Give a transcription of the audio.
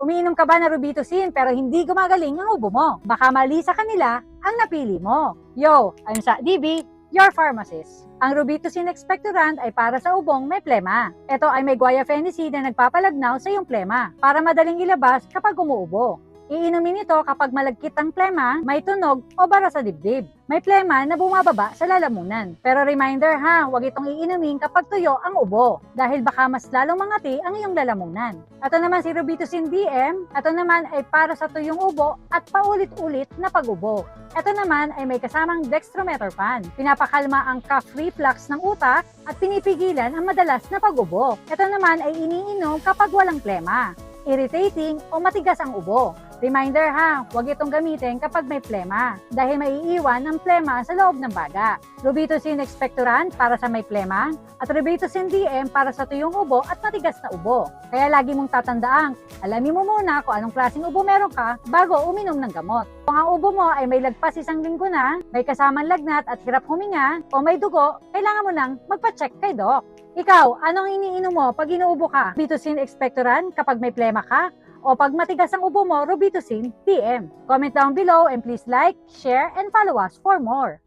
Umiinom ka ba ng Robitussin pero hindi gumagaling ang ubo mo? Baka mali sa kanila ang napili mo. Yo, I'm Sa DB, your pharmacist. Ang Robitussin Expectorant ay para sa ubong may plema. Ito ay may guaifenesin na nagpapalagnaw sa iyong plema para madaling ilabas kapag umuubo. Iinumin ito kapag malagkit ang plema, may tunog o bara sa dibdib. May plema na bumababa sa lalamunan. Pero reminder ha, huwag itong iinumin kapag tuyo ang ubo dahil baka mas lalong mangati ang iyong lalamunan. Ito naman si Robitussin DM, ito naman ay para sa tuyong ubo at paulit-ulit na pag-ubo. Ito naman ay may kasamang dextromethorphan. Pinapakalma ang cough reflux ng utak at pinipigilan ang madalas na pag-ubo. Ito naman ay iniinom kapag walang plema, irritating o matigas ang ubo. Reminder ha, huwag itong gamitin kapag may plema dahil maiiwan ang plema sa loob ng baga. Robitussin Expectorant para sa may plema at Robitussin DM para sa tuyong ubo at matigas na ubo. Kaya lagi mong tatandaan, alamin mo muna kung anong klaseng ubo meron ka bago uminom ng gamot. Kung ang ubo mo ay may lagpas 1 linggo na, may kasamang lagnat at hirap huminga o may dugo, kailangan mo nang magpa-check kay doc. Ikaw, anong iniinom mo pag inuubo ka? Robitussin Expectorant kapag may plema ka? O pag matigas ang ubo mo, Robitussin DM. Comment down below and please like, share, and follow us for more.